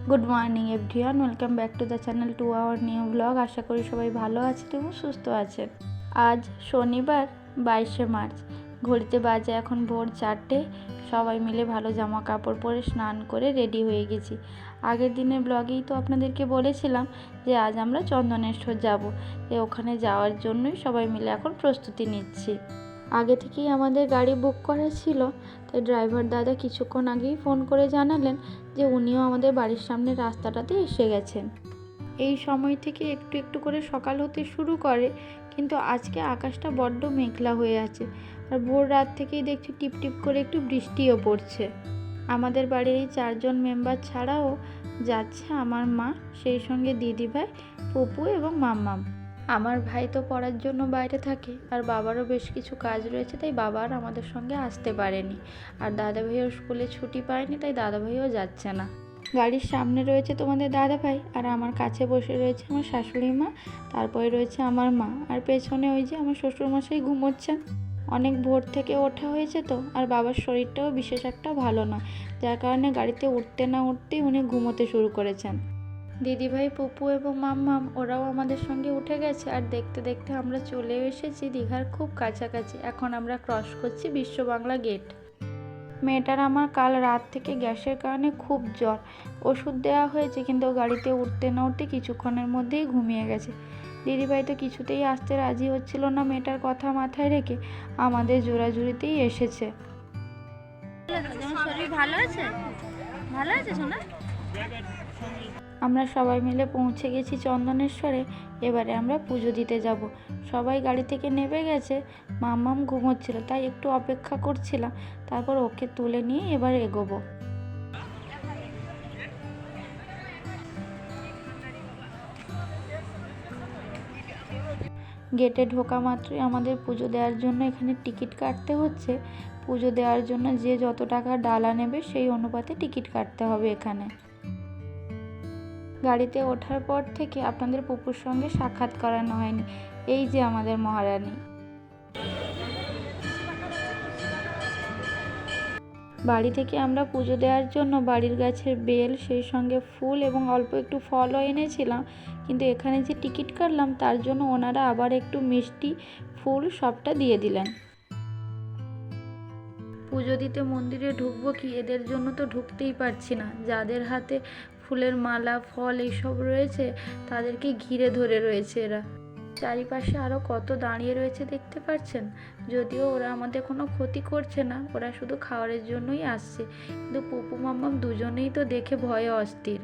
Good morning everyone, welcome back to the channel to our new blog. আশা করি সবাই ভালো আছেন এবং সুস্থ আছেন। আজ শনিবার 22শে মার্চ, ঘড়িতে বাজে এখন ভোর 4টে। সবাই মিলে ভালো জামা কাপড় পরে স্নান করে রেডি হয়ে গেছি। আগের দিনের ব্লগেই তো আপনাদেরকে বলেছিলাম যে আজ আমরা চন্দনেশ্বর যাব, ওখানে যাওয়ার জন্যই সবাই মিলে এখন প্রস্তুতি নিচ্ছি। আগে থেকেই আমাদের গাড়ি বুক করা ছিল, তাই ড্রাইভার দাদা কিছুক্ষণ আগেই ফোন করে জানালেন যে উনিও আমাদের বাড়ির সামনে রাস্তাটাতে এসে গেছেন। এই সময় থেকে একটু একটু করে সকাল হতে শুরু করে, কিন্তু আজকে আকাশটা বড্ড মেঘলা হয়ে আছে, আর ভোর রাত থেকেই দেখছি টিপ টিপ করে একটু বৃষ্টিও পড়ছে। আমাদের বাড়ির এই 4জন মেম্বার ছাড়াও যাচ্ছে আমার মা, সেই সঙ্গে দিদিভাই, পপু এবং মাম্মাম। আমার ভাই তো পড়ার জন্য বাইরে থাকে, আর বাবারও বেশ কিছু কাজ রয়েছে, তাই বাবা আর আমাদের সঙ্গে আসতে পারেনি। আর দাদাভাইও স্কুলে ছুটি পায়নি, তাই দাদাভাইও যাচ্ছে না। গাড়ির সামনে রয়েছে তোমাদের দাদাভাই, আর আমার কাছে বসে রয়েছে আমার শাশুড়ি মা, তারপরে রয়েছে আমার মা, আর পেছনে ওই যে আমার শ্বশুরমশাই ঘুমোচ্ছেন। অনেক ভোর থেকে ওঠা হয়েছে তো, আর বাবার শরীরটাও বিশেষ একটা ভালো নয়, যার কারণে গাড়িতে উঠতে না উঠতেই উনি ঘুমোতে শুরু করেছেন। দিদিভাই, পুপু এবং মাম্মাম ওরাও আমাদের সঙ্গে উঠে গেছে, আর দেখতে দেখতে আমরা চলেও এসেছি দীঘার খুব কাছাকাছি। এখন আমরা ক্রস করছি বিশ্ব বাংলা গেট। মেয়েটার আমার কাল রাত থেকে গ্যাসের কারণে খুব জ্বর, ওষুধ দেওয়া হয়েছে, কিন্তু গাড়িতে উঠতে না উঠতে কিছুক্ষণের মধ্যেই ঘুমিয়ে গেছে। দিদিভাই তো কিছুতেই আসতে রাজি হচ্ছিল না, মেয়েটার কথা মাথায় রেখে আমাদের জোরাজুরিতেই এসেছে। শরীর ভালো আছে? ভালো আছে সোনা? আমরা সবাই মিলে পৌঁছে গেছি চন্দনেশ্বরে। এবারে আমরা পুজো দিতে যাব। সবাই গাড়ি থেকে নেমে গেছে, মাম্মাম ঘুমোচ্ছিল, তাই একটু অপেক্ষা করছিলাম, তারপর ওকে তুলে নিয়ে এবার এগোবো। গেটে ঢোকা মাত্রই আমাদের পুজো দেওয়ার জন্য এখানে টিকিট কাটতে হচ্ছে। পুজো দেওয়ার জন্য যে যত টাকা ডালা নেবে সেই অনুপাতে টিকিট কাটতে হবে এখানে। গাড়িতে ওঠার পর থেকে আপনাদের পুপুর সঙ্গে সাক্ষাৎ করানো হয়নি। এই যে আমাদের মহারানী। বাড়ি থেকে আমরা পুজো দেওয়ার জন্য বাড়ির গাছের বেল, সেই সঙ্গে ফুল এবং অল্প একটু ফলও এনেছিলাম, কিন্তু এখানে যে টিকিট কাটলাম তার জন্য ওনারা আবার একটু মিষ্টি, ফুল সবটা দিয়ে দিলেন। পুজো দিতে মন্দিরে ঢুকবো কি, এদের জন্য তো ঢুকতেই পারছি না। যাদের হাতে ফুলের মালা, ফল এইসব রয়েছে তাদেরকে ঘিরে ধরে রয়েছে এরা। চারিপাশে আরও কত দাঁড়িয়ে রয়েছে দেখতে পাচ্ছেন। যদিও ওরা আমাদের কোনো ক্ষতি করছে না, ওরা শুধু খাওয়ারের জন্যই আসছে, কিন্তু পপু মাম্মাম দুজনেই তো দেখে ভয়ে অস্থির।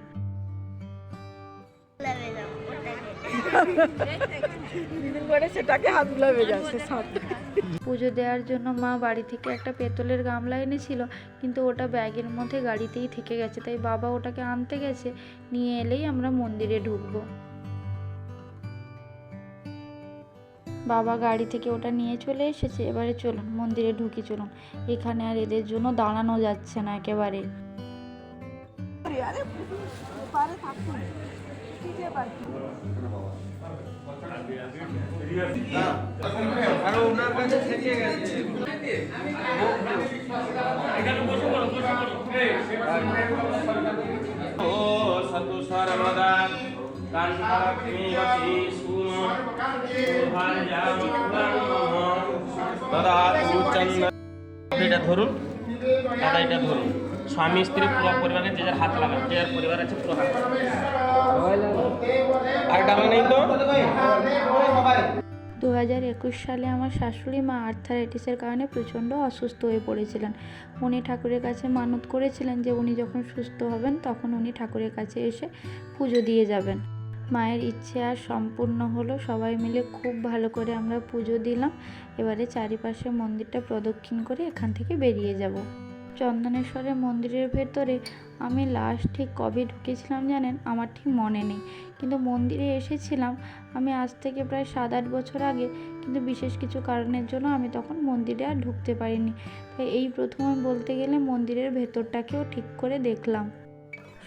পুজো দেওয়ার জন্য মা বাড়ি থেকে একটা পেতলের গামলা এনেছিল, কিন্তু ওটা ব্যাগের মধ্যে গাড়িতেই থেকে গেছে, তাই বাবা ওটাকে আনতে গেছে, নিয়ে এলেই আমরা মন্দিরে ঢুকবো। বাবা গাড়ি থেকে ওটা নিয়ে চলে এসেছে। এবারে চলুন মন্দিরে ঢুকি, চলুন। এখানে আর এদের জন্য দাঁড়ানো যাচ্ছে না একেবারে। এটা ধরুন, দাদা এটা ধরুন। স্বামী স্ত্রী পুরো পরিবারের যে যার হাত লাগান, যে যার পরিবার আছে পুরো হাত। আর ডালা নেই তো। 2021 সালে আমার শাশুড়ি মা আর্থারাইটিসের কারণে প্রচণ্ড অসুস্থ হয়ে পড়েছিলেন। উনি ঠাকুরের কাছে মানত করেছিলেন যে উনি যখন সুস্থ হবেন তখন উনি ঠাকুরের কাছে এসে পুজো দিয়ে যাবেন। মায়ের ইচ্ছে আর সম্পূর্ণ হলো। সবাই মিলে খুব ভালো করে আমরা পুজো দিলাম। এবারে চারিপাশে মন্দিরটা প্রদক্ষিণ করে এখান থেকে বেরিয়ে যাব। চন্দনেশ্বরের মন্দিরের ভেতরে আমি লাস্ট ঠিক কবে ঢুকেছিলাম জানেন? আমার ঠিক মনে নেই, কিন্তু মন্দিরে এসেছিলাম আমি আজ থেকে প্রায় 7-8 বছর আগে, কিন্তু বিশেষ কিছু কারণের জন্য আমি তখন মন্দিরে আর ঢুকতে পারিনি। তাই এই প্রথম আমি বলতে গেলে মন্দিরের ভেতরটাকেও ঠিক করে দেখলাম।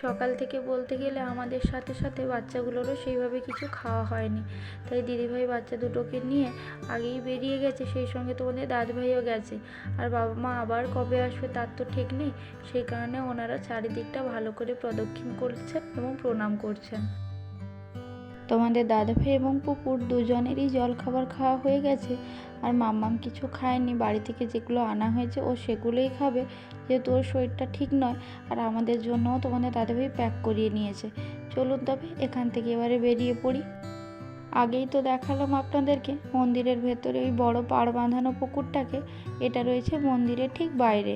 সকাল থেকে বলতে গেলে আমাদের সাথে সাথে বাচ্চাগুলোরও সেইভাবে কিছু খাওয়া হয়নি, তাই দিদিভাই বাচ্চা দুটোকে নিয়ে আগেই বেরিয়ে গেছে, সেই সঙ্গে তোমাদের দাদভাইও গেছে। আর বাবা মা আবার কবে আসবে তার তো ঠিক নেই, সেই কারণে ওনারা চারিদিকটা ভালো করে প্রদক্ষিণ করছেন এবং প্রণাম করছেন। তোমাদের দাদাভাই এবং পুকুর দুজনেরই জল খাবার খাওয়া হয়ে গেছে, আর মাম্মাম কিছু খায়নি, বাড়ি থেকে যেগুলো আনা হয়েছে ও সেগুলোই খাবে, যেহেতু ওর শরীরটা ঠিক নয়। আর আমাদের জন্যও তোমাদের দাদাভাই প্যাক করিয়ে নিয়েছে। চলুন তবে এখান থেকে এবারে বেরিয়ে পড়ি। আগেই তো দেখালাম আপনাদেরকে মন্দিরের ভেতরে ওই বড় পাড় বাঁধানো পুকুরটাকে, এটা রয়েছে মন্দিরের ঠিক বাইরে।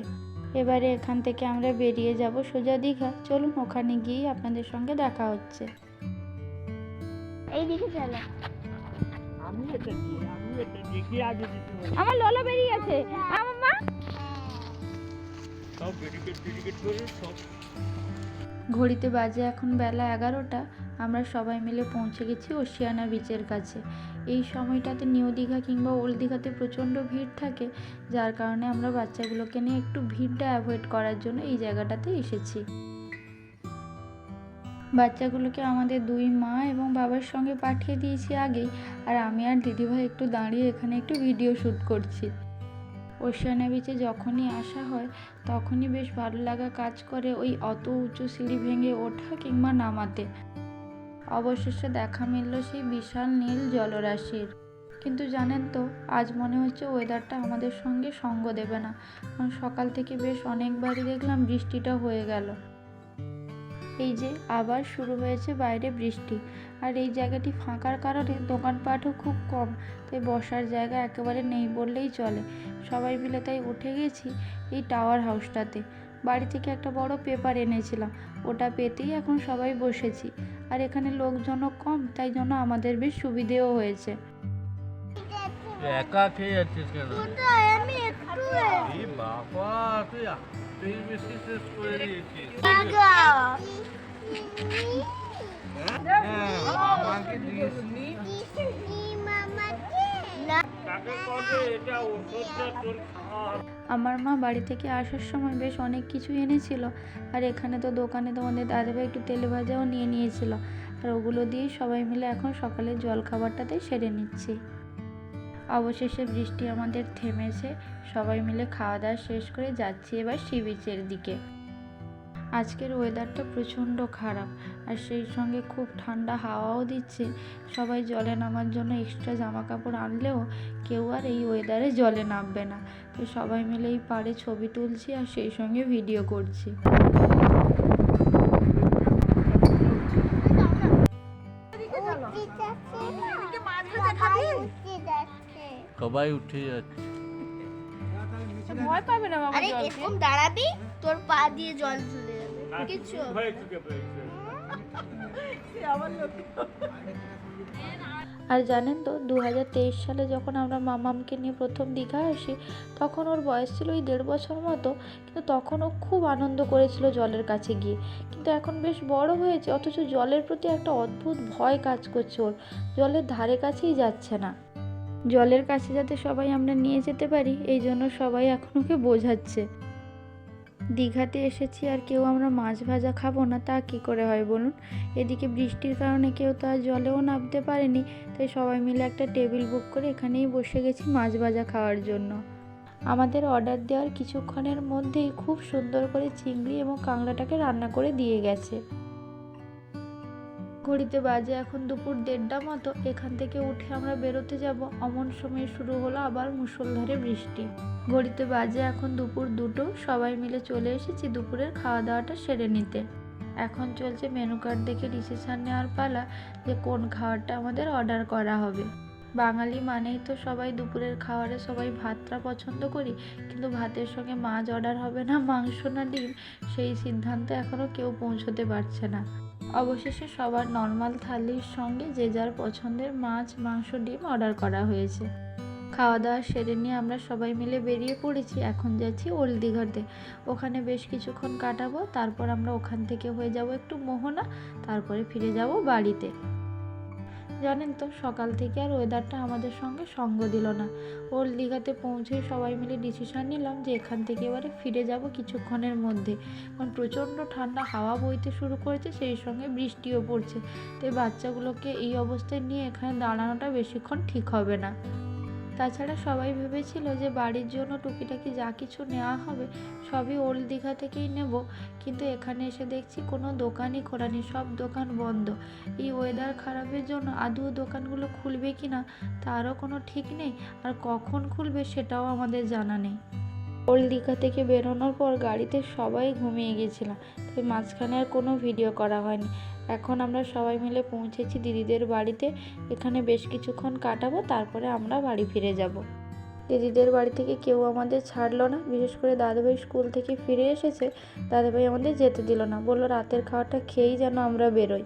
এবারে এখান থেকে আমরা বেরিয়ে যাব সোজা দীঘা। চলুন ওখানে গিয়ে আপনাদের সঙ্গে দেখা হচ্ছে। এইদিকে চলো। আমি এটা দেখি আগে দিতে হবে। আমার লোলা বেরিয়ে গেছে। আমার মা সব ডেডিকেট করে সব। ঘড়িতে বাজে এখন বেলা 11টা। আমরা সবাই মিলে পৌঁছে গেছি ওশিয়ানা বিচের কাছে। এই সময়টাতে নিউ দীঘা কিংবা ওল্ড দীঘাতে প্রচণ্ড ভিড় থাকে, যার কারণে আমরা বাচ্চাগুলোকে নিয়ে একটু ভিড়টা অ্যাভয়েড করার জন্য এই জায়গাটাতে এসেছি। বাচ্চাগুলোকে আমাদের দুই মা এবং বাবার সঙ্গে পাঠিয়ে দিয়েছি আগেই, আর আমি আর দিদিভাই একটু দাঁড়িয়ে এখানে একটু ভিডিও শ্যুট করছি। ওশিয়ানা বিচে যখনই আসা হয় তখনই বেশ ভালো লাগা কাজ করে ওই অত উঁচু সিঁড়ি ভেঙে ওঠা কিংবা নামাতে। অবশেষে দেখা মিলল সেই বিশাল নীল জলরাশির। কিন্তু জানেন তো, আজ মনে হচ্ছে ওয়েদারটা আমাদের সঙ্গে সঙ্গ দেবে না, কারণ সকাল থেকে বেশ অনেকবারই দেখলাম বৃষ্টিটা হয়ে গেল। এই যে আবার শুরু হয়েছে বাইরে বৃষ্টি, আর এই জায়গাটি ফাঁকার কারণে দোকানপাটও খুব কম, তাই বসার জায়গা একেবারে নেই বললেই চলে। সবাই মিলে তাই উঠে গেছি এই টাওয়ার হাউসটাতে। বাড়ি থেকে একটা বড় পেপার এনেছিলাম, ওটা পেতেই এখন সবাই বসেছি। আর এখানে লোকজনও কম, তাই জন্য আমাদের বেশ সুবিধেও হয়েছে। একা খেয়ে যাচ্ছিস কেন? এই বাবা, তুই বেশি শেষ করে দিয়েছিস। আমাকে দিসনি। আমার মা বাড়ি থেকে আসার সময় বেশ অনেক কিছু এনেছিল, আর এখানে তো দোকানে তোমাদের দাদাভাই একটু তেলে ভাজাও নিয়ে নিয়েছিল, আর ওগুলো দিয়েই সবাই মিলে এখন সকালের জলখাবারটাতে সেরে নিচ্ছি। অবশেষে বৃষ্টি আমাদের থেমেছে, সবাই মিলে খাওয়া দাওয়া শেষ করে যাচ্ছি এবার সি বিচের দিকে। আজকের ওয়েদারটা প্রচণ্ড খারাপ, আর সেই সঙ্গে খুব ঠান্ডা হাওয়াও দিচ্ছে। সবাই জলে নামার জন্য এক্সট্রা জামা কাপড় আনলেও কেউ আর এই ওয়েদারে জলে নামবে না, তো সবাই মিলে এই পাড়ে ছবি তুলছি আর সেই সঙ্গে ভিডিও করছি। সবাই উঠে যাচ্ছে। ভয় পাবে না বাবা। আরে এরকম দাঁড়াবি, তোর পা দিয়ে জল চলে যাবে কিছু। আর জানেন তো, 2023 সালে যখন আমরা মামামকে নিয়ে প্রথম দীঘা আসি, তখন ওর বয়স ছিল ওই 1.5 বছর মতো, কিন্তু তখন ও খুব আনন্দ করেছিল জলের কাছে গিয়ে। কিন্তু এখন বেশ বড় হয়েছে, অথচ জলের প্রতি একটা অদ্ভুত ভয় কাজ করছে ওর, জলের ধারে কাছেই যাচ্ছে না। জলের কাছে যাতে সবাই আমরা নিয়ে যেতে পারি, এই জন্য সবাই এখন ওকে বোঝাচ্ছে। দীঘাতে এসেছি আর কেউ আমরা মাছ ভাজা খাবো না, তা কি করে হয় বলুন? এদিকে বৃষ্টির কারণে কেউ তো আর জলেও নামতে পারেনি, তাই সবাই মিলে একটা টেবিল বুক করে এখানেই বসে গেছি মাছ ভাজা খাওয়ার জন্য। আমাদের অর্ডার দেওয়ার কিছুক্ষণের মধ্যেই খুব সুন্দর করে চিংড়ি এবং কাঁকড়াটাকে রান্না করে দিয়ে গেছে। ঘড়িতে বাজে এখন দুপুর 1:30 মতো। এখান থেকে উঠে আমরা বেরোতে যাব, অমন সময় শুরু হলো আবার মুষলধারে বৃষ্টি। ঘড়িতে বাজে এখন দুপুর 2টো। সবাই মিলে চলে এসেছি দুপুরের খাওয়া দাওয়াটা সেরে নিতে। এখন চলছে মেনু কার্ড দেখে ডিসিশন নেওয়ার পালা যে কোন খাবারটা আমাদের অর্ডার করা হবে। বাঙালি মানেই তো সবাই দুপুরের খাবারে সবাই ভাতটা পছন্দ করি, কিন্তু ভাতের সঙ্গে মাছ অর্ডার হবে না মাংস না ডিম, সেই সিদ্ধান্তে এখনও কেউ পৌঁছতে পারছে না। অবশেষে সবার নর্মাল থালির সঙ্গে যে যার পছন্দের মাছ মাংস ডিম অর্ডার করা হয়েছে। খাওয়া দাওয়া সেরে নিয়ে আমরা সবাই মিলে বেরিয়ে পড়েছি। এখন যাচ্ছি ওল্ড দীঘাতে, ওখানে বেশ কিছুক্ষণ কাটাবো, তারপর আমরা ওখান থেকে হয়ে যাব একটু মোহনা, তারপরে ফিরে যাব বাড়িতে। জানেন তো সকাল থেকে আর ওয়েদারটা আমাদের সঙ্গে সঙ্গ দিল না। ওল্ড দীঘাতে পৌঁছেই সবাই মিলে ডিসিশন নিলাম যে এখান থেকে এবারে ফিরে যাব কিছুক্ষণের মধ্যে, কারণ প্রচণ্ড ঠান্ডা হাওয়া বইতে শুরু করেছে, সেই সঙ্গে বৃষ্টিও পড়ছে। তাই বাচ্চাগুলোকে এই অবস্থায় নিয়ে এখানে দাঁড়ানোটা বেশিক্ষণ ঠিক হবে না। তাছাড়া সবাই ভেবেছিল যে বাড়ির জন্য টুকিটাকি যা কিছু নেওয়া হবে সবই ওল্ড দীঘা থেকেই নেব, কিন্তু এখানে এসে দেখছি কোনো দোকানই খোলা নেই, সব দোকান বন্ধ। এই ওয়েদার খারাপের জন্য আদৌ দোকানগুলো খুলবে কি না তারও কোনো ঠিক নেই, আর কখন খুলবে সেটাও আমাদের জানা নেই। ওল্ড দীঘা থেকে বেরোনোর পর গাড়িতে সবাই ঘুমিয়ে গেছিলাম, তাই মাঝখানে আর কোনো ভিডিও করা হয়নি। এখন আমরা সবাই মিলে পৌঁছেছি দিদিদের বাড়িতে, এখানে বেশ কিছুক্ষণ কাটাবো, তারপরে আমরা বাড়ি ফিরে যাব। দিদিদের বাড়ি থেকে কেউ আমাদের ছাড়লো না, বিশেষ করে দাদাভাই স্কুল থেকে ফিরে এসেছে, দাদাভাই আমাদের যেতে দিল না, বললো রাতের খাওয়াটা খেয়েই যেন আমরা বেরোই।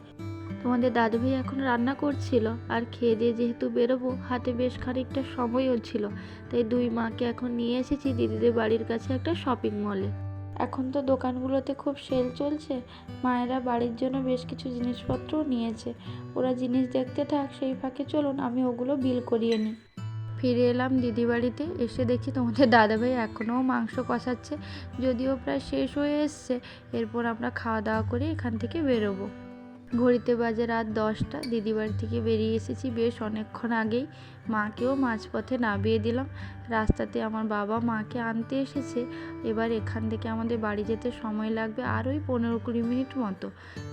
তোমাদের দাদাভাই এখন রান্না করছিল, আর খেয়ে দিয়ে যেহেতু বেরোবো হাতে বেশ খানিকটা সময়ও ছিল, তাই দুই মাকে এখন নিয়ে এসেছি দিদিদের বাড়ির কাছে একটা শপিং মলে। এখন তো দোকানগুলোতে খুব সেল চলছে, মায়েরা বাড়ির জন্য বেশ কিছু জিনিসপত্রও নিয়েছে। ওরা জিনিস দেখতে থাক, সেই ফাঁকে চলুন আমি ওগুলো বিল করিয়ে নিই। ফিরে এলাম দিদি বাড়িতে, এসে দেখি তোমাদের দাদাভাই এখনও মাংস কষাচ্ছে, যদিও প্রায় শেষ হয়ে এসছে। এরপর আমরা খাওয়া দাওয়া করে এখান থেকে বেরোবো। ঘড়িতে বাজে রাত 10টা, দিদি বাড়ি থেকে বেরিয়ে এসেছি বেশ অনেকক্ষণ আগেই। মাকেও মাঝপথে নামিয়ে দিলাম। রাস্তাতে আমার বাবা মাকে আনতে এসেছে। এবার এখান থেকে আমাদের বাড়ি যেতে সময় লাগবে আর ওই 15-20 মিনিট মতো।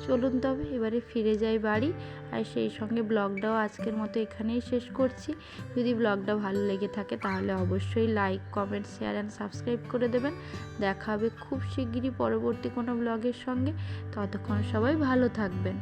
চলুন তবে এবারে ফিরে যাই বাড়ি, আর সেই সঙ্গে ব্লগটাও আজকের মতো এখানেই শেষ করছি। যদি ব্লগটা ভালো লেগে থাকে তাহলে অবশ্যই like, comment, share and subscribe করে দেবেন। দেখা হবে খুব শিগগিরই পরবর্তী কোনো ব্লগের সঙ্গে। ততক্ষণ সবাই ভালো থাকবেন।